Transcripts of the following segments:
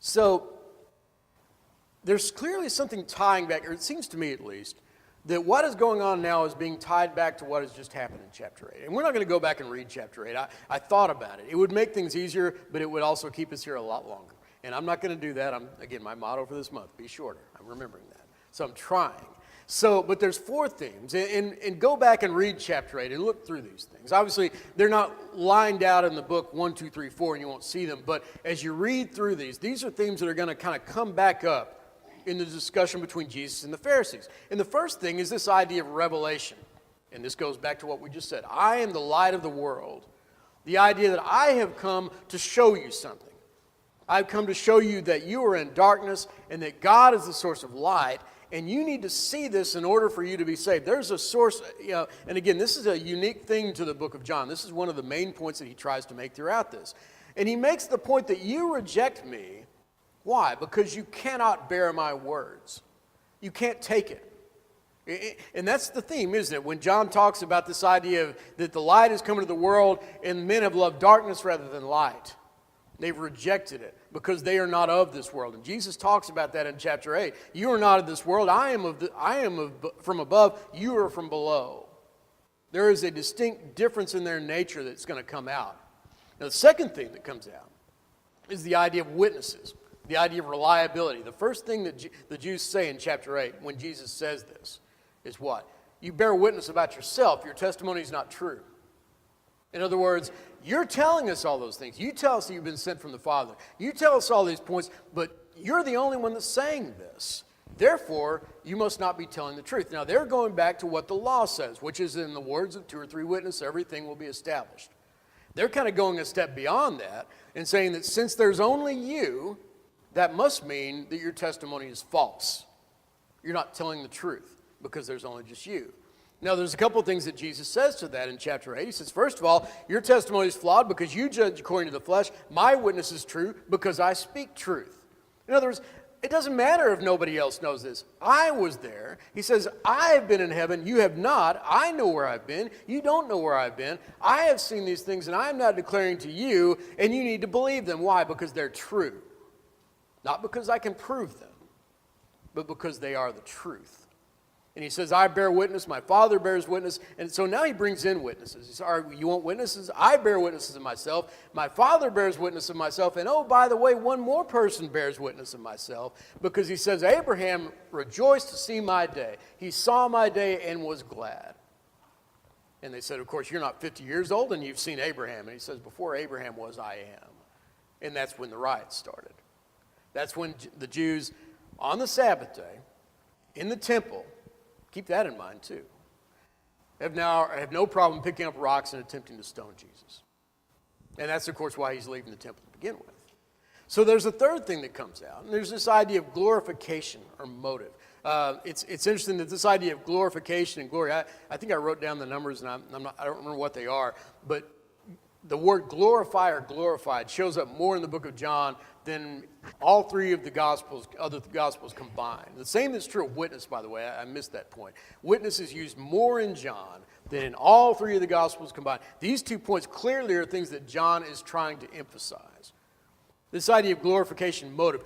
So there's clearly something tying back, or it seems to me at least, that what is going on now is being tied back to what has just happened in chapter 8. And we're not going to go back and read chapter 8. I thought about it. It would make things easier, but it would also keep us here a lot longer. And I'm not going to do that. Again, my motto for this month, be shorter. I'm remembering that. So I'm trying. But there's 4 themes. And go back and read chapter 8 and look through these things. Obviously, they're not lined out in the book 1, 2, 3, 4, and you won't see them. But as you read through these are themes that are going to kind of come back up in the discussion between Jesus and the Pharisees. And the first thing is this idea of revelation. And this goes back to what we just said. I am the light of the world. The idea that I have come to show you something. I've come to show you that you are in darkness and that God is the source of light. And you need to see this in order for you to be saved. There's a source, and again, this is a unique thing to the book of John. This is one of the main points that he tries to make throughout this. And he makes the point that you reject me. Why? Because you cannot bear my words. You can't take it. And that's the theme, isn't it? When John talks about this idea of that the light is coming to the world and men have loved darkness rather than light. They've rejected it because they are not of this world. And Jesus talks about that in chapter 8. You are not of this world. I am from above. You are from below. There is a distinct difference in their nature that's going to come out. Now, the second thing that comes out is the idea of witnesses. The idea of reliability. The first thing that the Jews say in chapter 8 when Jesus says this is what? You bear witness about yourself. Your testimony is not true. In other words, you're telling us all those things. You tell us that you've been sent from the Father. You tell us all these points, but you're the only one that's saying this. Therefore, you must not be telling the truth. Now, they're going back to what the law says, which is in the words of 2 or 3 witnesses, everything will be established. They're kind of going a step beyond that and saying that since there's only you, that must mean that your testimony is false. You're not telling the truth because there's only just you. Now, there's a couple of things that Jesus says to that in chapter 8. He says, first of all, your testimony is flawed because you judge according to the flesh. My witness is true because I speak truth. In other words, it doesn't matter if nobody else knows this. I was there. He says, I have been in heaven. You have not. I know where I've been. You don't know where I've been. I have seen these things, and I am not declaring to you, and you need to believe them. Why? Because they're true. Not because I can prove them, but because they are the truth. And he says, I bear witness, my Father bears witness. And so now he brings in witnesses. He says, all right, you want witnesses? I bear witnesses of myself. My Father bears witness of myself. And oh, by the way, one more person bears witness of myself. Because he says, Abraham rejoiced to see my day. He saw my day and was glad. And they said, of course, you're not 50 years old and you've seen Abraham. And he says, before Abraham was, I am. And that's when the riots started. That's when the Jews, on the Sabbath day, in the temple, keep that in mind too, have no problem picking up rocks and attempting to stone Jesus. And that's, of course, why he's leaving the temple to begin with. So there's a third thing that comes out, and there's this idea of glorification or motive. It's interesting that this idea of glorification and glory, I think I wrote down the numbers, and I don't remember what they are, but the word glorify or glorified shows up more in the book of John than all 3 of the Gospels, other Gospels combined. The same is true of witness, by the way. I missed that point. Witness is used more in John than in all 3 of the Gospels combined. These 2 points clearly are things that John is trying to emphasize. This idea of glorification motive.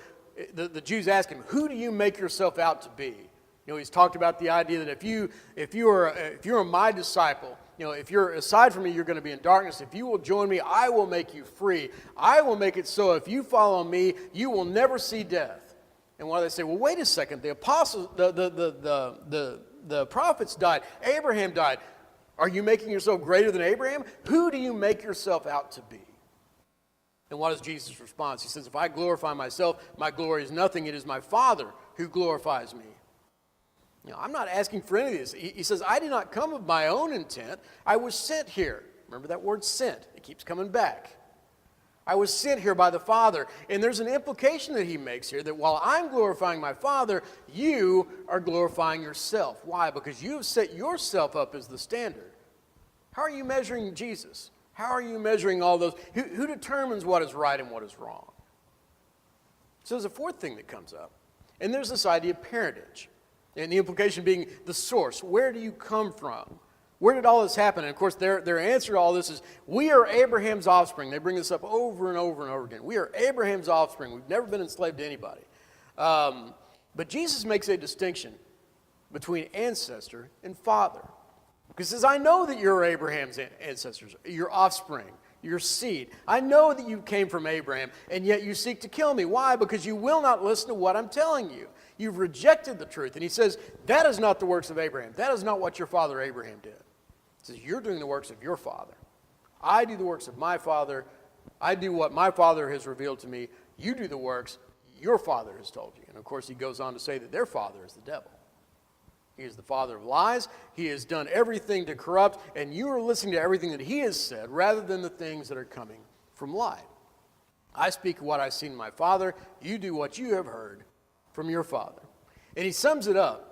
The Jews ask him, who do you make yourself out to be? You know, he's talked about the idea that if you're my disciple, you know, if you're aside from me, you're going to be in darkness. If you will join me, I will make you free. I will make it so if you follow me, you will never see death. And why they say, well, wait a second, the apostles, the prophets died, Abraham died. Are you making yourself greater than Abraham? Who do you make yourself out to be? And what is Jesus' response? He says, if I glorify myself, my glory is nothing. It is my Father who glorifies me. You know, I'm not asking for any of this. He says, I did not come of my own intent. I was sent here. Remember that word sent. It keeps coming back. I was sent here by the Father. And there's an implication that he makes here that while I'm glorifying my Father, you are glorifying yourself. Why? Because you have set yourself up as the standard. How are you measuring Jesus? How are you measuring all those? Who determines what is right and what is wrong? So there's a fourth thing that comes up. And there's this idea of parentage. And the implication being the source. Where do you come from? Where did all this happen? And of course, their answer to all this is, we are Abraham's offspring. They bring this up over and over and over again. We are Abraham's offspring. We've never been enslaved to anybody. But Jesus makes a distinction between ancestor and father. Because he says, I know that you're Abraham's ancestors, your offspring, your seed. I know that you came from Abraham, and yet you seek to kill me. Why? Because you will not listen to what I'm telling you. You've rejected the truth. And he says, that is not the works of Abraham. That is not what your father Abraham did. He says, you're doing the works of your father. I do the works of my father. I do what my father has revealed to me. You do the works your father has told you. And of course, he goes on to say that their father is the devil. He is the father of lies. He has done everything to corrupt, and you are listening to everything that he has said rather than the things that are coming from light. I speak what I've seen in my father. You do what you have heard from your father. And he sums it up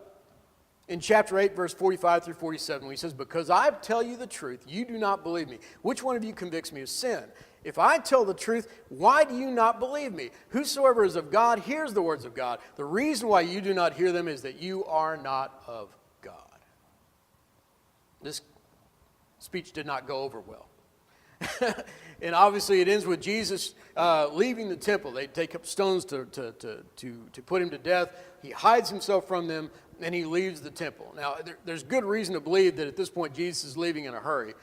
in chapter 8, verse 45 through 47, when he says, because I tell you the truth, you do not believe me. Which one of you convicts me of sin? If I tell the truth, why do you not believe me? Whosoever is of God hears the words of God. The reason why you do not hear them is that you are not of God. This speech did not go over well. And obviously it ends with Jesus leaving the temple. They take up stones to put him to death. He hides himself from them, and he leaves the temple. Now, there's good reason to believe that at this point Jesus is leaving in a hurry.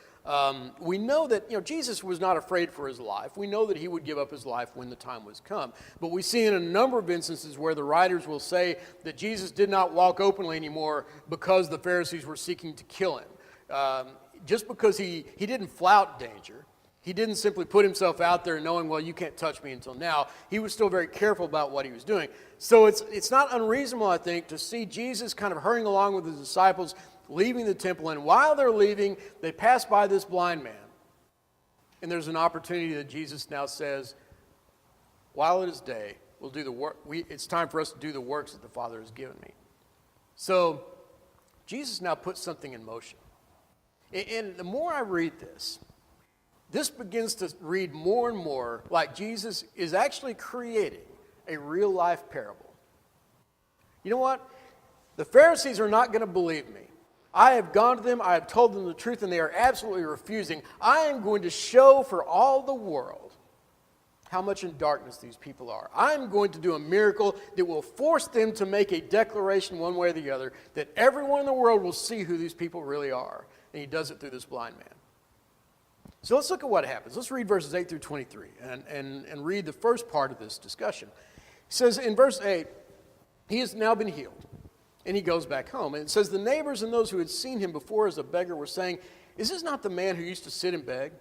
We know that Jesus was not afraid for his life. We know that he would give up his life when the time was come. But we see in a number of instances where the writers will say that Jesus did not walk openly anymore because the Pharisees were seeking to kill him. Just because he didn't flout danger. He didn't simply put himself out there knowing, well, you can't touch me until now. He was still very careful about what he was doing. So it's not unreasonable, I think, to see Jesus kind of hurrying along with his disciples, leaving the temple, and while they're leaving, they pass by this blind man. And there's an opportunity that Jesus now says, while it is day, we'll do the work. It's time for us to do the works that the Father has given me. So Jesus now puts something in motion. And the more I read this begins to read more and more like Jesus is actually creating a real-life parable. You know what? The Pharisees are not going to believe me. I have gone to them, I have told them the truth, and they are absolutely refusing. I am going to show for all the world how much in darkness these people are. I'm going to do a miracle that will force them to make a declaration one way or the other that everyone in the world will see who these people really are. And he does it through this blind man. So let's look at what happens. Let's read verses 8 through 23 and read the first part of this discussion. It says in verse 8, he has now been healed, and he goes back home. And it says, the neighbors and those who had seen him before as a beggar were saying, is this not the man who used to sit and beg?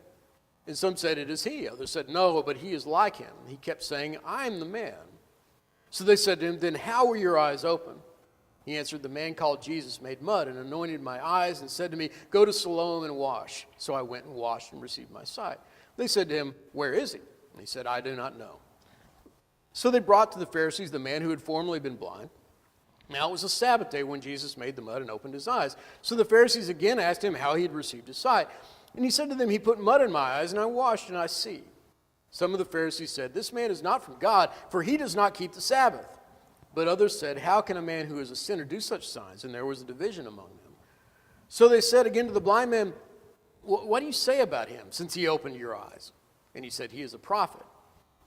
And some said, it is he. Others said, no, but he is like him. And he kept saying, I am the man. So they said to him, then how were your eyes open? He answered, the man called Jesus made mud and anointed my eyes and said to me, go to Siloam and wash. So I went and washed and received my sight. They said to him, where is he? And he said, I do not know. So they brought to the Pharisees the man who had formerly been blind. Now it was a Sabbath day when Jesus made the mud and opened his eyes. So the Pharisees again asked him how he had received his sight. And he said to them, he put mud in my eyes and I washed and I see. Some of the Pharisees said, this man is not from God, for he does not keep the Sabbath. But others said, how can a man who is a sinner do such signs? And there was a division among them. So they said again to the blind man, what do you say about him since he opened your eyes? And he said, he is a prophet.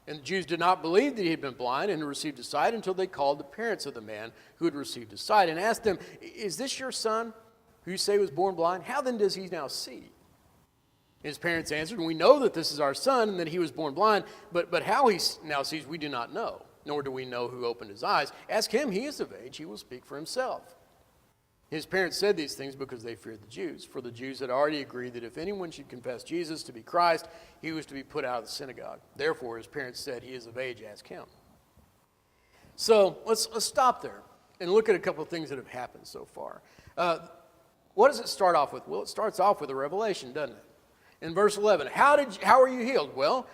And the Jews did not believe that he had been blind and received his sight until they called the parents of the man who had received his sight and asked them, is this your son who you say was born blind? How then does he now see? His parents answered, we know that this is our son and that he was born blind, but how he now sees we do not know. Nor do we know who opened his eyes. Ask him, he is of age, he will speak for himself. His parents said these things because they feared the Jews, for the Jews had already agreed that if anyone should confess Jesus to be Christ, he was to be put out of the synagogue. Therefore, his parents said, he is of age, ask him. So let's stop there and look at a couple of things that have happened so far. What does it start off with? Well, it starts off with a revelation, doesn't it? In verse 11, how are you healed? Well,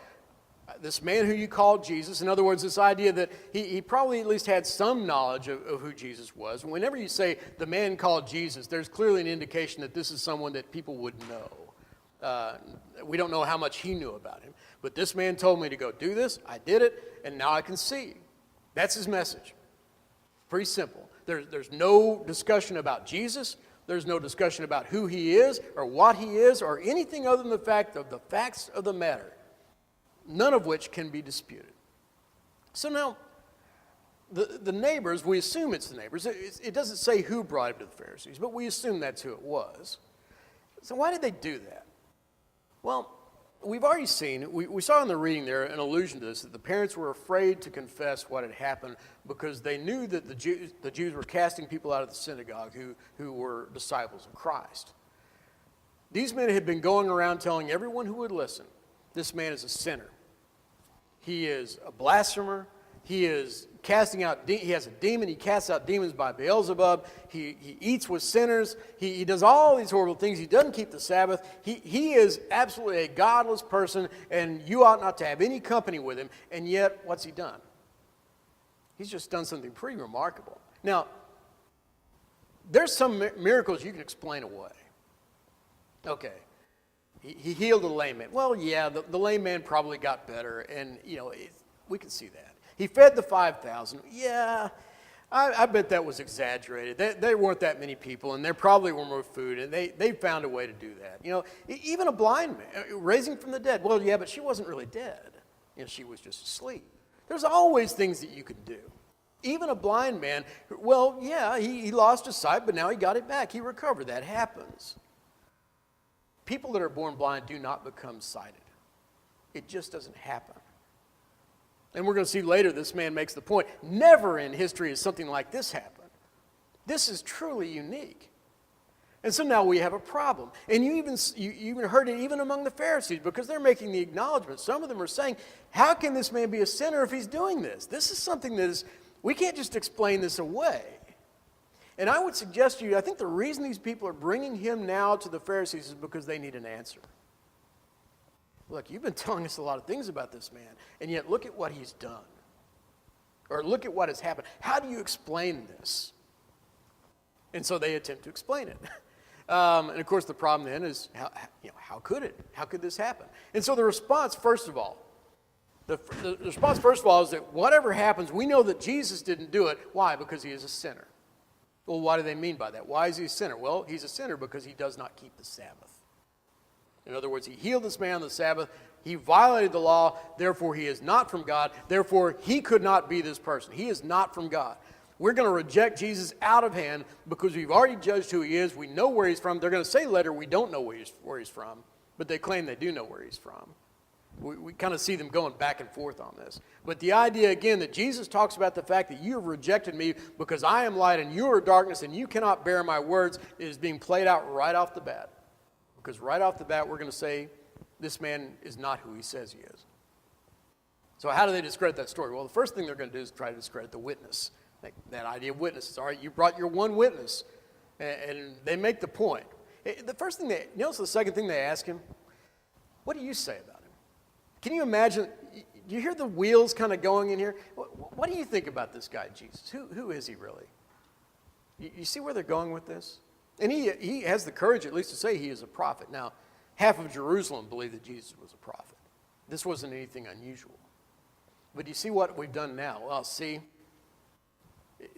this man who you called Jesus, in other words, this idea that he probably at least had some knowledge of who Jesus was. Whenever you say the man called Jesus, there's clearly an indication that this is someone that people would know. We don't know how much he knew about him. But this man told me to go do this. I did it, and now I can see. That's his message. Pretty simple. There's no discussion about Jesus. There's no discussion about who he is or what he is or anything other than the fact of the facts of the matter, none of which can be disputed. So now, the neighbors, we assume it's the neighbors. It doesn't say who brought him to the Pharisees, but we assume that's who it was. So why did they do that? Well, we've already seen, we saw in the reading there an allusion to this, that the parents were afraid to confess what had happened because they knew that the Jews were casting people out of the synagogue who were disciples of Christ. These men had been going around telling everyone who would listen, this man is a sinner. He is a blasphemer. He is casting out, he has a demon. He casts out demons by Beelzebub. He eats with sinners. He does all these horrible things. He doesn't keep the Sabbath. He is absolutely a godless person, and you ought not to have any company with him. And yet, what's he done? He's just done something pretty remarkable. Now, there's some miracles you can explain away. Okay. He healed a lame man. Well, yeah, the lame man probably got better, and, we can see that. He fed the 5,000. Yeah, I bet that was exaggerated. There weren't that many people, and there probably were more food, and they found a way to do that. Even a blind man, raising from the dead. Well, yeah, but she wasn't really dead. She was just asleep. There's always things that you can do. Even a blind man, well, yeah, he lost his sight, but now he got it back. He recovered. That happens. People that are born blind do not become sighted. It just doesn't happen. And we're going to see later, this man makes the point, never in history has something like this happened. This is truly unique. And so now we have a problem. And you even heard it even among the Pharisees, because they're making the acknowledgement. Some of them are saying, how can this man be a sinner if he's doing this? This is something that is, we can't just explain this away. And I would suggest to you, I think the reason these people are bringing him now to the Pharisees is because they need an answer. Look, you've been telling us a lot of things about this man, and yet look at what he's done. Or look at what has happened. How do you explain this? And so they attempt to explain it. And of course, the problem then is, how could it? How could this happen? And so the response, first of all, the response, first of all, is that whatever happens, we know that Jesus didn't do it. Why? Because he is a sinner. Well, what do they mean by that? Why is he a sinner? Well, he's a sinner because he does not keep the Sabbath. In other words, he healed this man on the Sabbath. He violated the law. Therefore, he is not from God. Therefore, he could not be this person. He is not from God. We're going to reject Jesus out of hand because we've already judged who he is. We know where he's from. They're going to say later we don't know where he's from, but they claim they do know where he's from. We kind of see them going back and forth on this. But the idea, again, that Jesus talks about the fact that you have rejected me because I am light and you are darkness and you cannot bear my words is being played out right off the bat. Because right off the bat, we're going to say this man is not who he says he is. So how do they discredit that story? Well, the first thing they're going to do is try to discredit the witness. That idea of witnesses. All right, you brought your one witness. And they make the point. The first thing notice the second thing they ask him, what do you say about him? Can you imagine, do you hear the wheels kind of going in here? What do you think about this guy, Jesus? Who is he really? You see where they're going with this? And he has the courage at least to say he is a prophet. Now, half of Jerusalem believed that Jesus was a prophet. This wasn't anything unusual. But do you see what we've done now? Well, see,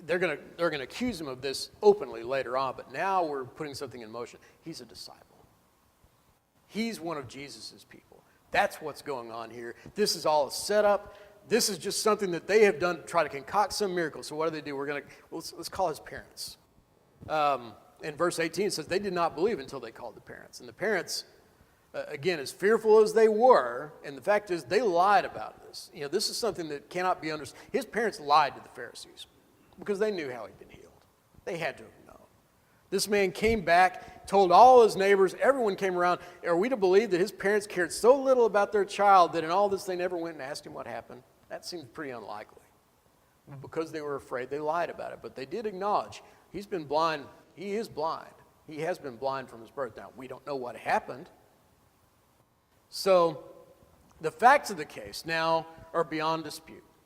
they're going to accuse him of this openly later on, but now we're putting something in motion. He's a disciple. He's one of Jesus' people. That's what's going on here. This is all a setup. This is just something that they have done to try to concoct some miracle. So what do? Let's call his parents. In verse 18, it says they did not believe until they called the parents. And the parents, again, as fearful as they were, and the fact is they lied about this. This is something that cannot be understood. His parents lied to the Pharisees because they knew how he'd been healed. They had to have known. This man came back, told all his neighbors, everyone came around. Are we to believe that his parents cared so little about their child that in all this they never went and asked him what happened? That seems pretty unlikely. Because they were afraid, they lied about it. But they did acknowledge he's been blind. He is blind. He has been blind from his birth. Now, we don't know what happened. So, the facts of the case now are beyond dispute.